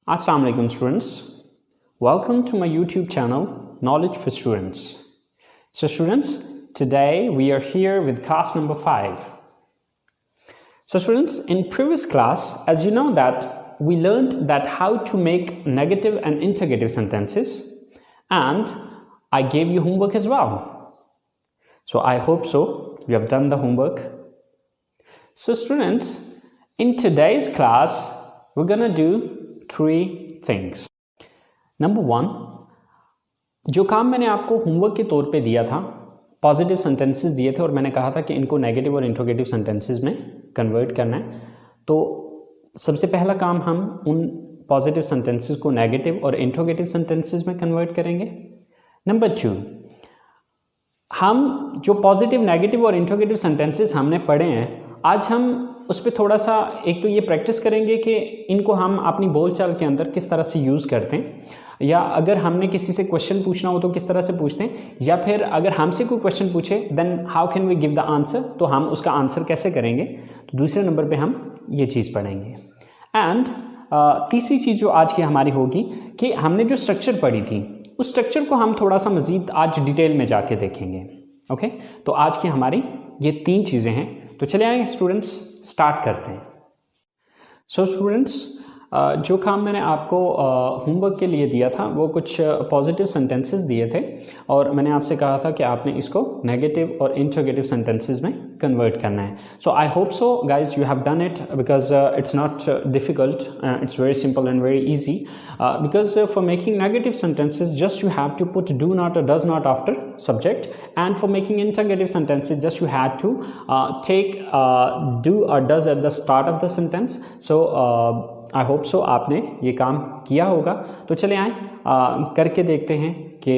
Assalamu alaikum students. Welcome to my YouTube channel Knowledge for Students. So students, today we are here with class number 5. So students, in previous class, as you know that we learned that how to make negative and interrogative sentences, and I gave you homework as well. So I hope so you have done the homework. So students, in today's class we're gonna do 3 things. Number 1, जो काम मैंने आपको homework के तौर पे दिया था, positive sentences दिए थे और मैंने कहा था कि इनको नेगेटिव और इंट्रोगेटिव सेंटेंसेस में कन्वर्ट करना है। तो सबसे पहला काम हम उन पॉजिटिव सेंटेंसेस को नेगेटिव और इंट्रोगेटिव सेंटेंसेस में कन्वर्ट करेंगे। नंबर 2, हम जो पॉजिटिव, नेगेटिव और इंट्रोगेटिव सेंटेंसेस हमने पढ़े हैं, आज हम उस पर थोड़ा सा एक तो ये प्रैक्टिस करेंगे कि इनको हम अपनी बोलचाल के अंदर किस तरह से यूज़ करते हैं, या अगर हमने किसी से क्वेश्चन पूछना हो तो किस तरह से पूछते हैं, या फिर अगर हमसे कोई क्वेश्चन पूछे then how can we give the answer, तो हम उसका आंसर कैसे करेंगे। तो दूसरे नंबर पे हम ये चीज़ पढ़ेंगे। एंड तीसरी चीज़ जो आज की हमारी होगी कि हमने जो स्ट्रक्चर पढ़ी थी उस स्ट्रक्चर को हम थोड़ा सा मज़ीद आज डिटेल में जाके देखेंगे। ओके, तो आज की हमारी ये 3 चीज़ें हैं। तो चले आए स्टूडेंट्स, स्टार्ट करते हैं। सो स्टूडेंट्स, जो काम मैंने आपको होमवर्क के लिए दिया था वो कुछ पॉजिटिव सेंटेंसेस दिए थे और मैंने आपसे कहा था कि आपने इसको नेगेटिव और इंट्रोगेटिव सेंटेंसेस में कन्वर्ट करना है। So I hope so guys you have done it because it's not difficult, it's very simple and very easy because for making negative sentences just you have to put do not or does not after subject, and for making interrogative sentences just you had to take do or does at the start of the sentence. So I hope सो आपने ये काम किया होगा। तो चले आए करके देखते हैं कि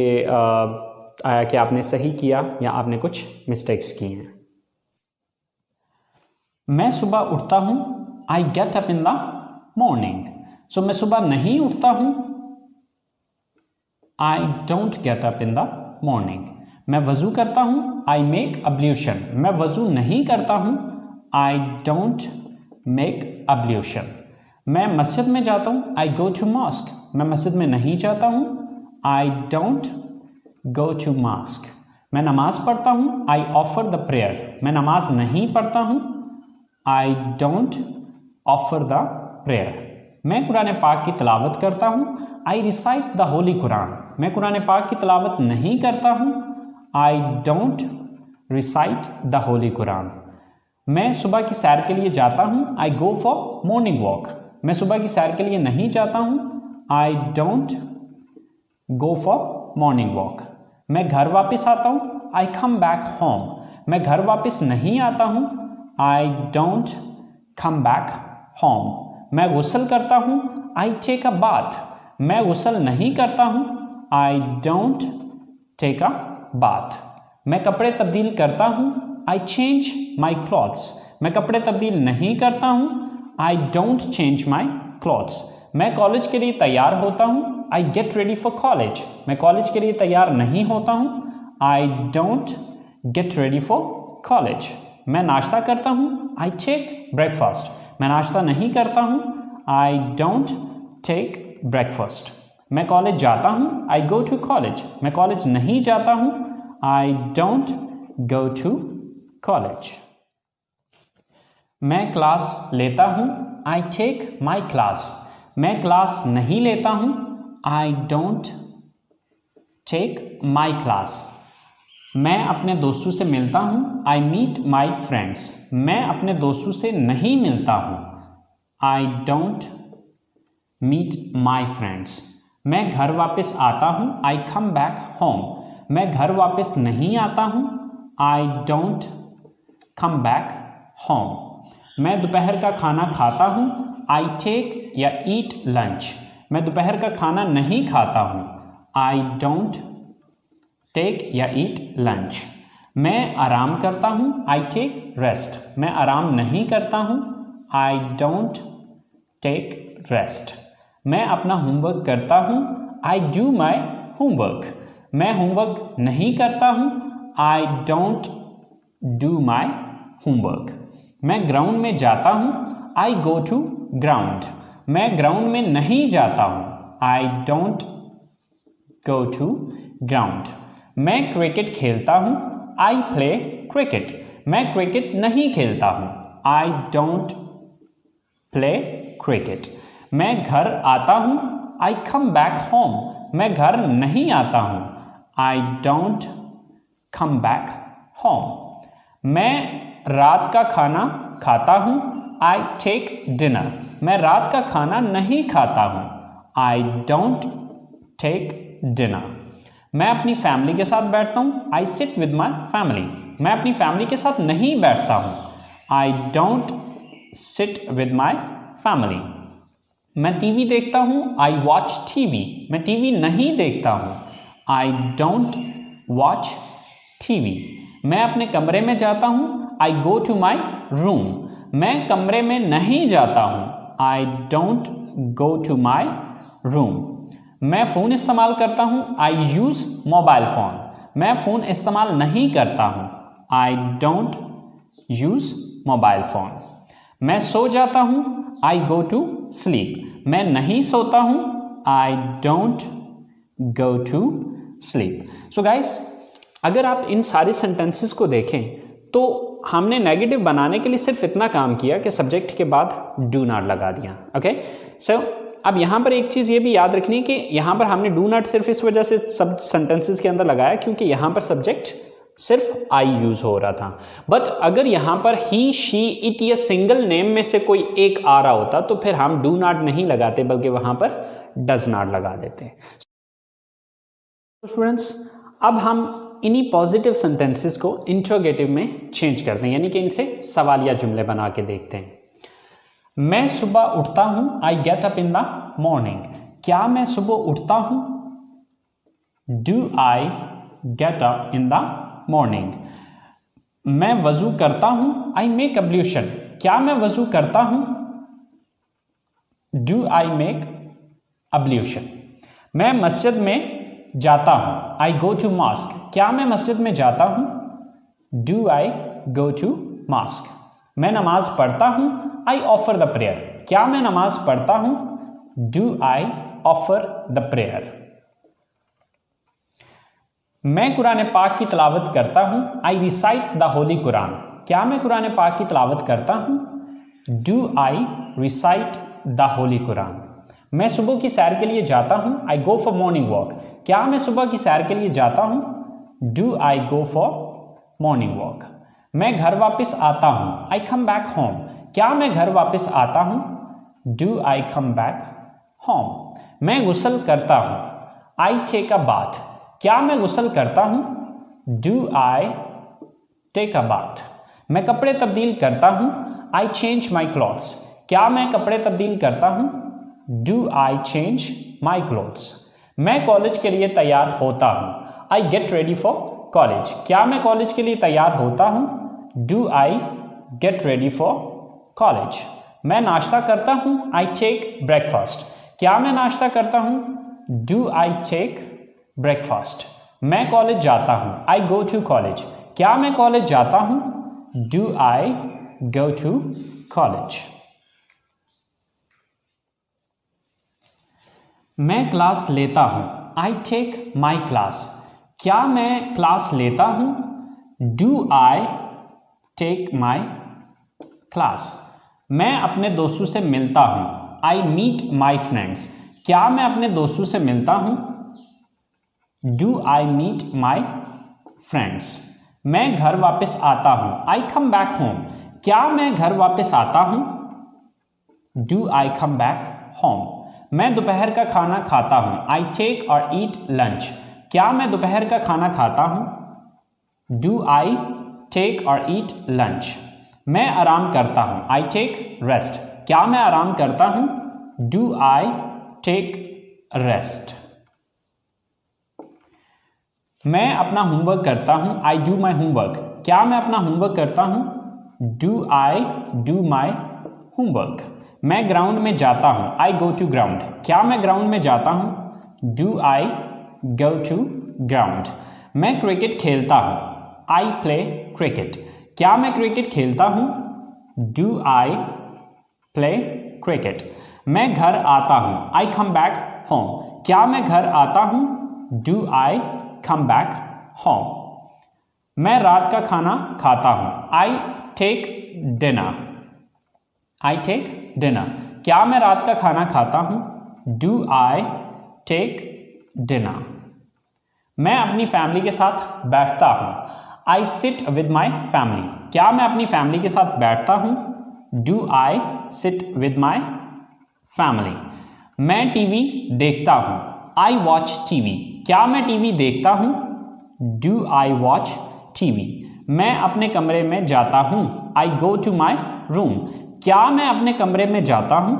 आया कि आपने सही किया या आपने कुछ मिस्टेक्स की हैं। मैं सुबह उठता हूँ, I get up in the morning. So मैं सुबह नहीं उठता हूँ, I don't get up in the morning. मैं वज़ू करता हूँ, आई मेक अब्ल्यूशन। मैं वज़ू नहीं करता हूँ, आई डोंट मेक अब्ल्यूशन। मैं मस्जिद में जाता हूँ, आई गो टू मॉस्क। मैं मस्जिद में नहीं जाता हूँ, I don't go to mosque. मैं नमाज पढ़ता हूँ, आई ऑफर द प्रेयर। मैं नमाज नहीं पढ़ता हूँ, I don't offer the prayer. मैं कुरान पाक की तिलावत करता हूँ, आई रिसाइट द होली कुरान। मैं कुरान पाक की तिलावत नहीं करता हूँ, I don't recite the Holi Quran. मैं सुबह की सैर के लिए जाता हूँ, I go for morning walk. मैं सुबह की सैर के लिए नहीं जाता हूँ, I don't go for morning walk. मैं घर वापस आता हूँ, आई कम बैक होम। मैं घर वापस नहीं आता हूँ, I don't come back home. मैं गुस्ल करता हूँ, आई टेक अ बाथ। मैं गुस्ल नहीं करता हूँ, I don't take a bath. मैं कपड़े तब्दील करता हूँ, आई चेंज माई क्लॉथ्स। मैं कपड़े तब्दील नहीं करता हूँ, I don't change my clothes. मैं कॉलेज के लिए तैयार होता हूँ, I get ready for college. मैं कॉलेज के लिए तैयार नहीं होता हूँ, I don't get ready for college. मैं नाश्ता करता हूँ, आई टेक ब्रेकफास्ट। मैं नाश्ता नहीं करता हूँ, आई डोंट टेक ब्रेकफास्ट। मैं कॉलेज जाता हूँ, आई गो टू कॉलेज। मैं कॉलेज नहीं जाता हूँ, I don't go to college. मैं क्लास लेता हूँ, आई टेक माई क्लास। मैं क्लास नहीं लेता हूँ, I don't take my class. मैं अपने दोस्तों से मिलता हूँ, आई मीट माई फ्रेंड्स। मैं अपने दोस्तों से नहीं मिलता हूँ, I don't meet my friends. मैं घर वापस आता हूँ, आई कम बैक होम। मैं घर वापस नहीं आता हूँ, I don't come back home. मैं दोपहर का खाना खाता हूँ, आई टेक या ईट लंच। मैं दोपहर का खाना नहीं खाता हूँ, आई डोंट टेक या ईट लंच। मैं आराम करता हूँ, आई टेक रेस्ट। मैं आराम नहीं करता हूँ, आई डोंट टेक रेस्ट। मैं अपना होमवर्क करता हूँ, आई डू माई होमवर्क। मैं होमवर्क नहीं करता हूँ, I don't do my homework. मैं ग्राउंड में जाता हूँ, आई गो टू ग्राउंड। मैं ग्राउंड में नहीं जाता हूँ, I don't go to ground. मैं क्रिकेट खेलता हूँ, आई प्ले क्रिकेट। मैं क्रिकेट नहीं खेलता हूँ, आई डोंट प्ले क्रिकेट। मैं घर आता हूँ, आई कम बैक होम। मैं घर नहीं आता हूँ, I don't come back home. मैं रात का खाना खाता हूँ, आई टेक डिनर। मैं रात का खाना नहीं खाता हूँ, आई डोंट टेक डिनर। मैं अपनी फैमिली के साथ बैठता हूँ, आई सिट विद माई फैमिली। मैं अपनी फैमिली के साथ नहीं बैठता हूँ, I don't sit with my family. मैं टीवी देखता हूँ, आई वॉच टीवी। मैं टीवी नहीं देखता हूँ, आई डोंट वॉच टीवी। मैं अपने कमरे में जाता हूँ, I go to my room. मैं कमरे में नहीं जाता हूँ, I don't go to my room. मैं फ़ोन इस्तेमाल करता हूँ, आई यूज़ मोबाइल फ़ोन। मैं फ़ोन इस्तेमाल नहीं करता हूँ, I don't use mobile phone. मैं सो जाता हूँ, आई गो टू स्लीप। मैं नहीं सोता हूँ, I don't go to sleep. So guys, अगर आप इन सारे सेंटेंसेस को देखें तो हमने नेगेटिव बनाने के लिए सिर्फ इतना काम किया कि सब्जेक्ट के बाद डू नॉट लगा दिया। ओके, सो अब यहाँ पर एक चीज़ ये भी याद रखनी है कि यहाँ पर हमने डू नॉट सिर्फ इस वजह से सब सेंटेंसेस के अंदर लगाया क्योंकि यहाँ पर सब्जेक्ट सिर्फ आई यूज़ हो रहा था। बट अगर यहाँ पर ही, शी, इट या सिंगल नेम में से कोई एक आ रहा होता तो फिर हम डू नॉट नहीं लगाते बल्कि वहाँ पर डज नॉट लगा देते। स्टूडेंट्स, अब हम इन्हीं पॉजिटिव सेंटेंसेस को इंट्रोगेटिव में चेंज करते हैं, यानी कि इनसे सवालिया जुमले बना के देखते हैं। मैं सुबह उठता हूँ, I get up in the morning. क्या मैं सुबह उठता हूँ? Do I get up in the morning. मैं वजू करता हूँ, आई मेक अब्ल्यूशन। क्या मैं वजू करता हूँ? Do I make ablution. मैं मस्जिद में जाता हूँ, आई गो टू मॉस्क। क्या मैं मस्जिद में जाता हूँ? Do I go to mosque. मैं नमाज पढ़ता हूँ, आई ऑफर द प्रेयर। क्या मैं नमाज पढ़ता हूँ? Do I offer the prayer. मैं कुरान पाक की तिलावत करता हूँ, आई रिसाइट द होली कुरान। क्या मैं कुरान पाक की तिलावत करता हूँ? Do I recite the Holi Quran. मैं सुबह की सैर के लिए जाता हूँ, I go for morning walk. क्या मैं सुबह की सैर के लिए जाता हूँ? Do I go for morning walk. मैं घर वापस आता हूँ, आई कम बैक होम। क्या मैं घर वापस आता हूँ? Do I come back home. मैं गुस्ल करता हूँ, आई टेक अ बाथ। क्या मैं गुस्ल करता हूँ? Do I take a bath. मैं कपड़े तब्दील करता हूँ, आई चेंज माई क्लॉथ्स। क्या मैं कपड़े तब्दील करता हूँ? Do I change my clothes. मैं कॉलेज के लिए तैयार होता हूँ, I get ready for college. क्या मैं कॉलेज के लिए तैयार होता हूँ? Do I get ready for college. मैं नाश्ता करता हूँ, आई टेक ब्रेकफास्ट। क्या मैं नाश्ता करता हूँ? Do I take breakfast. मैं कॉलेज जाता हूँ, आई गो टू कॉलेज। क्या मैं कॉलेज जाता हूँ? Do I go to college. मैं क्लास लेता हूँ, आई टेक माई क्लास। क्या मैं क्लास लेता हूँ? Do I take my class. मैं अपने दोस्तों से मिलता हूँ, आई मीट माई फ्रेंड्स। क्या मैं अपने दोस्तों से मिलता हूँ? Do I meet my friends. मैं घर वापस आता हूँ, आई कम बैक होम। क्या मैं घर वापस आता हूँ? Do I come back home. मैं दोपहर का खाना खाता हूँ, आई टेक और ईट लंच। क्या मैं दोपहर का खाना खाता हूँ? डू आई टेक और ईट लंच। मैं आराम करता हूँ, आई टेक रेस्ट। क्या मैं आराम करता हूँ? Do I take rest. मैं अपना होमवर्क करता हूँ, आई डू माई होमवर्क। क्या मैं अपना होमवर्क करता हूँ? Do I do my homework. मैं ग्राउंड में जाता हूँ, आई गो टू ग्राउंड। क्या मैं ग्राउंड में जाता हूँ? Do I go to ground. मैं क्रिकेट खेलता हूँ, आई प्ले क्रिकेट। क्या मैं क्रिकेट खेलता हूँ? Do I play cricket. मैं घर आता हूं, आई कम बैक होम। क्या मैं घर आता हूं? Do I come back home. मैं रात का खाना खाता हूं, I take dinner. I take dinner. क्या मैं रात का खाना खाता हूं? Do I take dinner. मैं अपनी फैमिली के साथ बैठता हूं, I sit with my family. क्या मैं अपनी फैमिली के साथ बैठता हूं? Do I sit with my family. मैं टीवी देखता हूं, आई वॉच टीवी। क्या मैं टीवी देखता हूं? Do I watch TV. मैं अपने कमरे में जाता हूं, आई गो टू माई रूम। क्या मैं अपने कमरे में जाता हूं?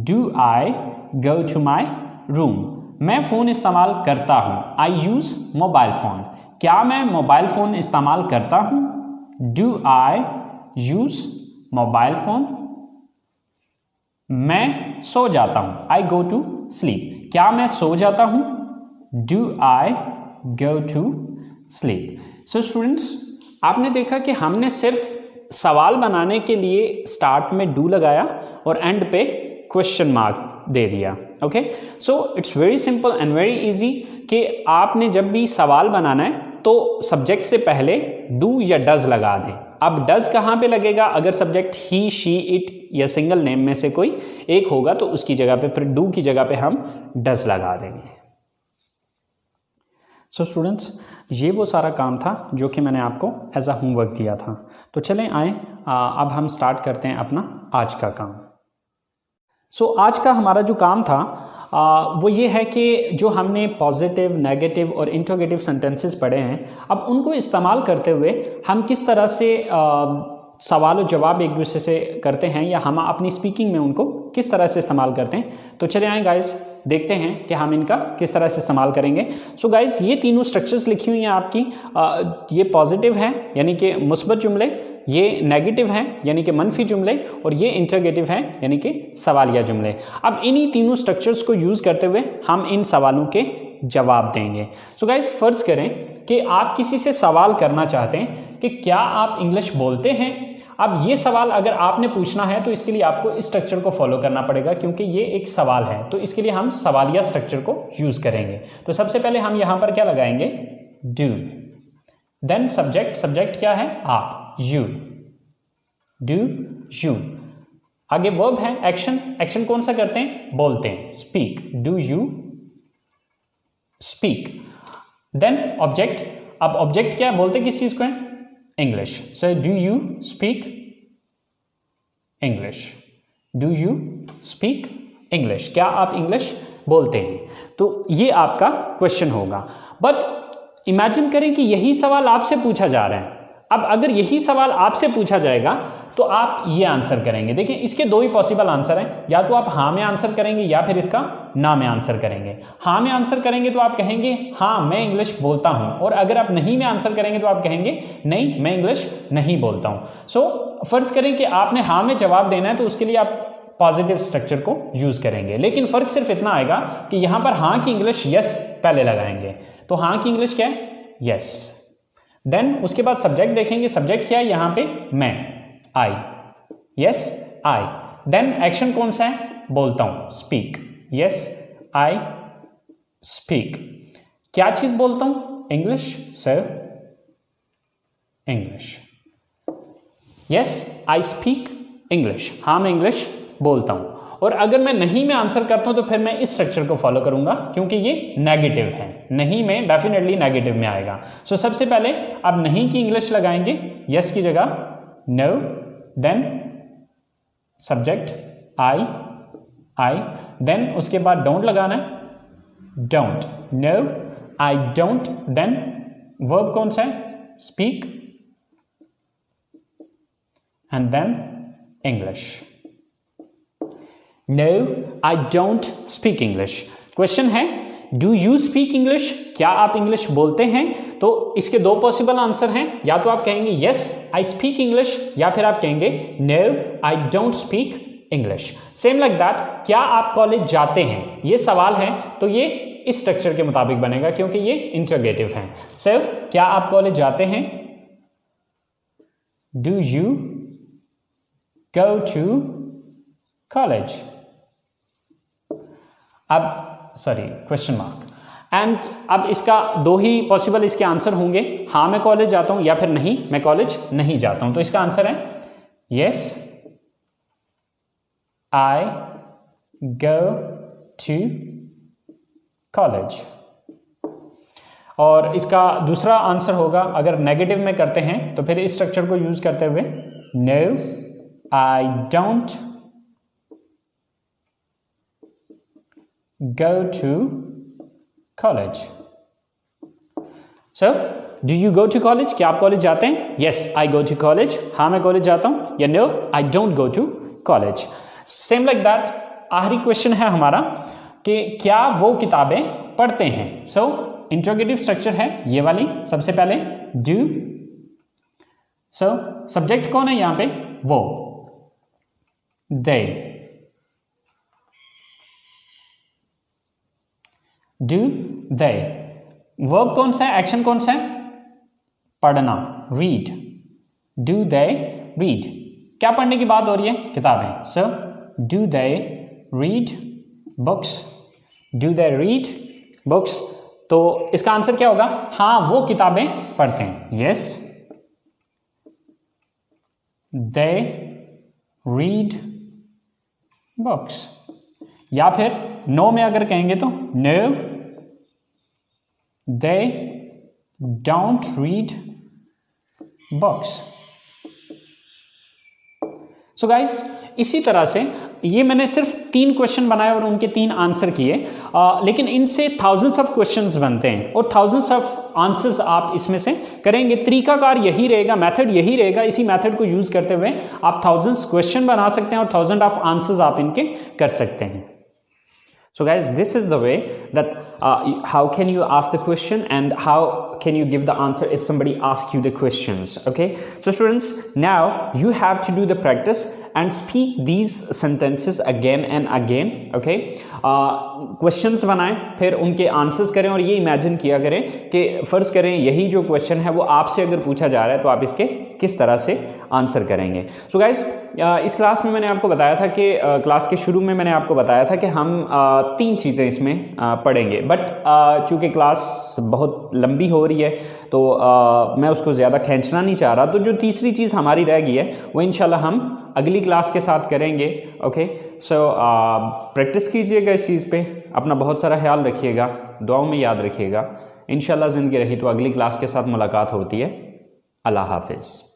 Do I go to my room. मैं फ़ोन इस्तेमाल करता हूं, आई यूज़ मोबाइल फ़ोन। क्या मैं मोबाइल फ़ोन इस्तेमाल करता हूं? Do I use mobile phone. मैं सो जाता हूं, आई गो टू स्लीप। क्या मैं सो जाता हूं? Do I go to sleep. So students, आपने देखा कि हमने सिर्फ सवाल बनाने के लिए स्टार्ट में डू लगाया और एंड पे क्वेश्चन मार्क दे दिया। Okay, so it's very simple and very easy कि आपने जब भी सवाल बनाना है तो सब्जेक्ट से पहले डू या डज लगा दें। अब डज कहाँ पे लगेगा? अगर सब्जेक्ट ही, शी, इट या सिंगल नेम में से कोई एक होगा तो उसकी जगह पे फिर डू की जगह पे हम डज लगा देंगे। सो स्टूडेंट्स, ये वो सारा काम था जो कि मैंने आपको एज अ होमवर्क दिया था। तो चलें आए अब हम स्टार्ट करते हैं अपना आज का काम। सो आज का हमारा जो काम था वो ये है कि जो हमने पॉजिटिव, नेगेटिव और इंट्रोगेटिव सेंटेंसेस पढ़े हैं, अब उनको इस्तेमाल करते हुए हम किस तरह से सवाल और जवाब एक दूसरे से करते हैं या हम अपनी स्पीकिंग में उनको किस तरह से इस्तेमाल करते हैं। तो चले आए गाइस, देखते हैं कि हम इनका किस तरह से इस्तेमाल करेंगे। सो गाइस, ये तीनों स्ट्रक्चर्स लिखी हुई हैं आपकी। ये पॉजिटिव हैं यानी कि मुस्बत जुमले, ये नेगेटिव हैं यानी कि मनफी जुमले, और ये इंटरगेटिव हैं यानी कि सवालिया जुमले। अब इन्हीं तीनों स्ट्रक्चर्स को यूज़ करते हुए हम इन सवालों के जवाब देंगे। सो गाइस, फर्ज करें कि आप किसी से सवाल करना चाहते हैं कि क्या आप इंग्लिश बोलते हैं। अब ये सवाल अगर आपने पूछना है तो इसके लिए आपको इस स्ट्रक्चर को फॉलो करना पड़ेगा, क्योंकि ये एक सवाल है। तो इसके लिए हम सवालिया स्ट्रक्चर को यूज़ करेंगे। तो सबसे पहले हम यहाँ पर क्या लगाएंगे? डू। देन सब्जेक्ट, सब्जेक्ट क्या है? आप, यू। Do you. आगे वर्ब है एक्शन, एक्शन कौन सा करते हैं? बोलते हैं, speak. Do you speak. Then object, अब ऑब्जेक्ट क्या है? बोलते किस चीज को है? English. So do you speak English. Do you speak English. क्या आप इंग्लिश बोलते हैं? तो ये आपका क्वेश्चन होगा। बट इमेजिन करें कि यही सवाल आपसे पूछा जा रहा है। अब अगर यही सवाल आपसे पूछा जाएगा तो आप ये आंसर करेंगे। देखिए, इसके दो ही पॉसिबल आंसर हैं, या तो आप हाँ में आंसर करेंगे या फिर इसका ना में आंसर करेंगे। हाँ में आंसर करेंगे तो आप कहेंगे हाँ मैं इंग्लिश बोलता हूं, और अगर आप नहीं में आंसर करेंगे तो आप कहेंगे नहीं मैं इंग्लिश नहीं बोलता हूं। सो फर्ज करें कि आपने हाँ में जवाब देना है तो उसके लिए आप पॉजिटिव स्ट्रक्चर को यूज करेंगे, लेकिन फर्क सिर्फ इतना आएगा कि यहां पर हाँ की इंग्लिश यस पहले लगाएंगे। तो हाँ की इंग्लिश क्या है? यस। देन उसके बाद सब्जेक्ट देखेंगे, सब्जेक्ट क्या है यहां पे? मैं, आई। यस, आई। देन एक्शन कौन सा है? बोलता हूं, स्पीक। Yes, I speak. क्या चीज बोलता हूं? English. Sir, English. Yes, I speak English. हाँ मैं इंग्लिश बोलता हूं। और अगर मैं नहीं में आंसर करता हूं तो फिर मैं इस स्ट्रक्चर को फॉलो करूंगा, क्योंकि ये नेगेटिव है। नहीं में डेफिनेटली नेगेटिव में आएगा। सो सबसे पहले अब नहीं की इंग्लिश लगाएंगे, यस की जगह no. Then subject I, I. देन उसके बाद डोंट लगाना है, don't. No, I don't. Then verb कौन सा है? Speak. And then English. No, I don't speak English. Question है डू यू स्पीक इंग्लिश? क्या आप इंग्लिश बोलते हैं? तो इसके दो पॉसिबल आंसर हैं, या तो आप कहेंगे यस आई स्पीक इंग्लिश, या फिर आप कहेंगे no I don't speak English. Same like that, क्या आप कॉलेज जाते हैं? ये सवाल है तो ये इस स्ट्रक्चर के मुताबिक बनेगा, क्योंकि ये इंटरोगेटिव है। सो क्या आप कॉलेज जाते हैं? Do you go to college? अब सॉरी क्वेश्चन मार्क। एंड अब इसका दो ही पॉसिबल इसके आंसर होंगे, हाँ मैं कॉलेज जाता हूं या फिर नहीं मैं कॉलेज नहीं जाता हूं। तो इसका आंसर है yes I go to college. और इसका दूसरा आंसर होगा, अगर नेगेटिव में करते हैं तो फिर इस स्ट्रक्चर को यूज करते हुए no I don't go to college. So do you go to college, क्या आप कॉलेज जाते हैं? Yes I go to college, हाँ मैं कॉलेज जाता हूं, या no I don't go to college. Same like that आखिरी क्वेश्चन है हमारा कि क्या वो किताबें पढ़ते हैं। सो इंट्रोगेटिव स्ट्रक्चर है ये वाली, सबसे पहले डू। सो सब्जेक्ट कौन है यहां पे? वो, दे। Do they. वर्ब कौन सा है, एक्शन कौन सा है? पढ़ना, रीड। डू दे रीड, क्या पढ़ने की बात हो रही है? किताबें। So do they read books, do they read books. तो इसका आंसर क्या होगा? हाँ वो किताबें पढ़ते हैं, यस दे रीड बुक्स। या फिर नो में अगर कहेंगे तो no they don't read books. So guys इसी तरह से ये मैंने सिर्फ 3 क्वेश्चन बनाए और उनके 3 आंसर किए, लेकिन इनसे थाउजेंड्स ऑफ क्वेश्चंस बनते हैं और थाउजेंड्स ऑफ आंसर्स आप इसमें से करेंगे। तरीकाकार यही रहेगा, मेथड यही रहेगा। इसी मेथड को यूज करते हुए आप थाउजेंड्स क्वेश्चन बना सकते हैं और थाउजेंड ऑफ आंसर्स आप इनके कर सकते हैं। So guys, this is the way that how can you ask the question and how can you give the answer if somebody asks you the questions. Okay, so students, now you have to do the practice and speak these sentences again and again. Okay, questions बनाएं, फिर उनके answers करें और ये imagine किया करें कि फ़र्ज़ करें यही जो क्वेश्चन है वो आपसे अगर पूछा जा रहा है तो आप इसके किस तरह से आंसर करेंगे। सो गाइस इस क्लास में मैंने आपको बताया था कि क्लास के शुरू में मैंने आपको बताया था कि हम 3 चीज़ें इसमें पढ़ेंगे, बट चूँकि क्लास बहुत लंबी हो रही है तो मैं उसको ज़्यादा खींचना नहीं चाह रहा। तो जो तीसरी चीज़ हमारी रह गई है वो इंशाल्लाह हम अगली क्लास के साथ करेंगे। ओके, सो प्रैक्टिस कीजिएगा इस चीज़ पे, अपना बहुत सारा ख्याल रखिएगा, दुआओं में याद रखिएगा। इंशाल्लाह ज़िंदगी रही तो अगली क्लास के साथ मुलाकात होती है। अल्लाह हाफिज़।